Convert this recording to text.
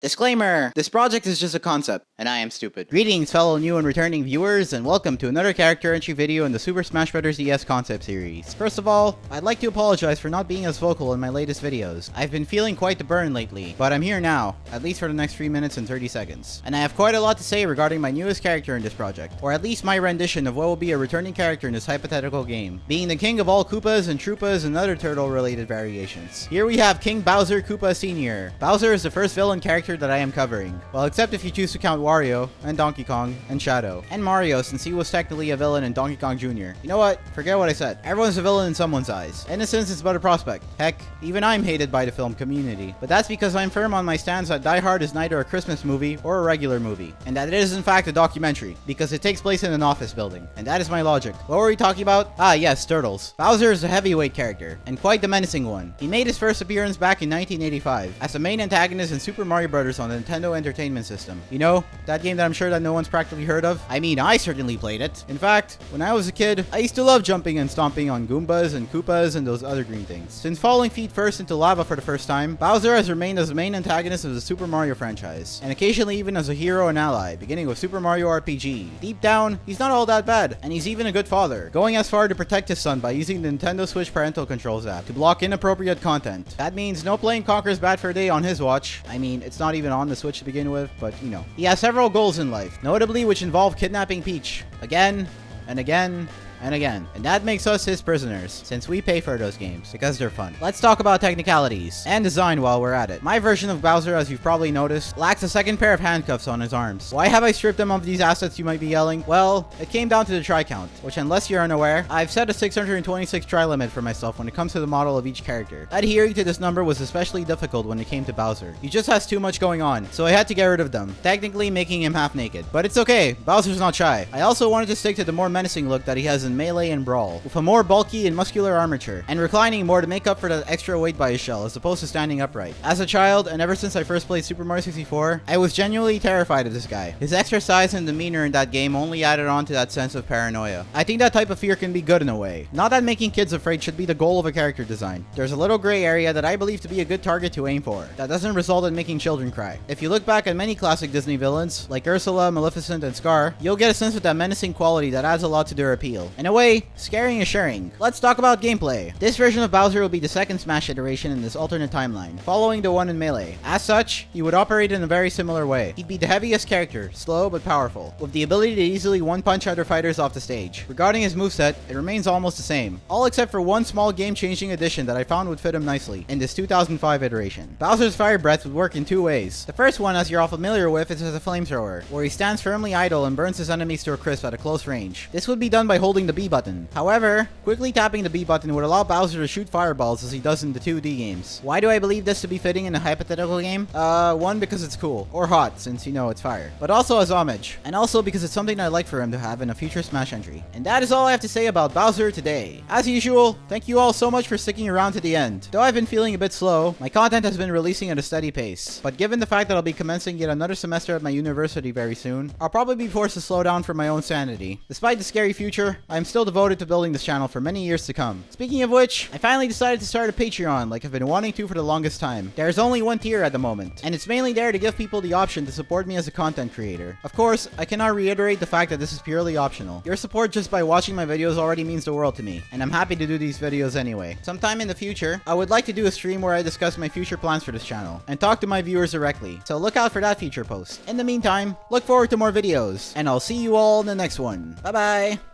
Disclaimer! This project is just a concept, and I am stupid. Greetings, fellow new and returning viewers, and welcome to another character entry video in the Super Smash Bros. ES concept series. First of all, I'd like to apologize for not being as vocal in my latest videos. I've been feeling quite the burn lately, but I'm here now, at least for the next 3 minutes and 30 seconds. And I have quite a lot to say regarding my newest character in this project, or at least my rendition of what will be a returning character in this hypothetical game, being the king of all Koopas and Troopas and other turtle-related variations. Here we have King Bowser Koopa Sr. Bowser is the first villain character that I am covering. Well, except if you choose to count Wario, and Donkey Kong, and Shadow, and Mario since he was technically a villain in Donkey Kong Jr. You know what? Forget what I said. Everyone's a villain in someone's eyes. Innocence is but a prospect. Heck, even I'm hated by the film community. But that's because I'm firm on my stance that Die Hard is neither a Christmas movie or a regular movie. And that it is in fact a documentary, because it takes place in an office building. And that is my logic. What were we talking about? Ah yes, turtles. Bowser is a heavyweight character, and quite the menacing one. He made his first appearance back in 1985, as the main antagonist in Super Mario Bros. On the Nintendo Entertainment System. You know, that game that I'm sure that no one's practically heard of? I mean, I certainly played it. In fact, when I was a kid, I used to love jumping and stomping on Goombas and Koopas and those other green things. Since falling feet first into lava for the first time, Bowser has remained as the main antagonist of the Super Mario franchise, and occasionally even as a hero and ally, beginning with Super Mario RPG. Deep down, he's not all that bad, and he's even a good father, going as far to protect his son by using the Nintendo Switch Parental Controls app to block inappropriate content. That means no playing Conker's Bad Fur Day on his watch. I mean, it's not even on the Switch to begin with, but you know. He has several goals in life, notably which involve kidnapping Peach again and again and again. And that makes us his prisoners, since we pay for those games, because they're fun. Let's talk about technicalities and design while we're at it. My version of Bowser, as you've probably noticed, lacks a second pair of handcuffs on his arms. Why have I stripped him of these assets, you might be yelling? Well, it came down to the try count, which unless you're unaware, I've set a 626 try limit for myself when it comes to the model of each character. Adhering to this number was especially difficult when it came to Bowser. He just has too much going on, so I had to get rid of them, technically making him half naked. But it's okay, Bowser's not shy. I also wanted to stick to the more menacing look that he has in Melee and Brawl, with a more bulky and muscular armature, and reclining more to make up for the extra weight by his shell as opposed to standing upright. As a child, and ever since I first played Super Mario 64, I was genuinely terrified of this guy. His extra size and demeanor in that game only added on to that sense of paranoia. I think that type of fear can be good in a way. Not that making kids afraid should be the goal of a character design. There's a little gray area that I believe to be a good target to aim for, that doesn't result in making children cry. If you look back at many classic Disney villains, like Ursula, Maleficent, and Scar, you'll get a sense of that menacing quality that adds a lot to their appeal. In a way, scaring is sharing. Let's talk about gameplay. This version of Bowser will be the second Smash iteration in this alternate timeline, following the one in Melee. As such, he would operate in a very similar way. He'd be the heaviest character, slow but powerful, with the ability to easily one-punch other fighters off the stage. Regarding his moveset, it remains almost the same, all except for one small game-changing addition that I found would fit him nicely in this 2005 iteration. Bowser's Fire Breath would work in two ways. The first one, as you're all familiar with, is as a flamethrower, where he stands firmly idle and burns his enemies to a crisp at a close range. This would be done by holding the B button. However, quickly tapping the B button would allow Bowser to shoot fireballs as he does in the 2D games. Why do I believe this to be fitting in a hypothetical game? One, because it's cool, or hot, since you know it's fire, but also as homage, and also because it's something I'd like for him to have in a future Smash entry. And that is all I have to say about Bowser today. As usual, thank you all so much for sticking around to the end. Though I've been feeling a bit slow, my content has been releasing at a steady pace, but given the fact that I'll be commencing yet another semester at my university very soon, I'll probably be forced to slow down for my own sanity. Despite the scary future, I am still devoted to building this channel for many years to come. Speaking of which, I finally decided to start a Patreon like I've been wanting to for the longest time. There's only one tier at the moment, and it's mainly there to give people the option to support me as a content creator. Of course, I cannot reiterate the fact that this is purely optional. Your support just by watching my videos already means the world to me, and I'm happy to do these videos anyway. Sometime in the future, I would like to do a stream where I discuss my future plans for this channel, and talk to my viewers directly, so look out for that future post. In the meantime, look forward to more videos, and I'll see you all in the next one. Bye bye!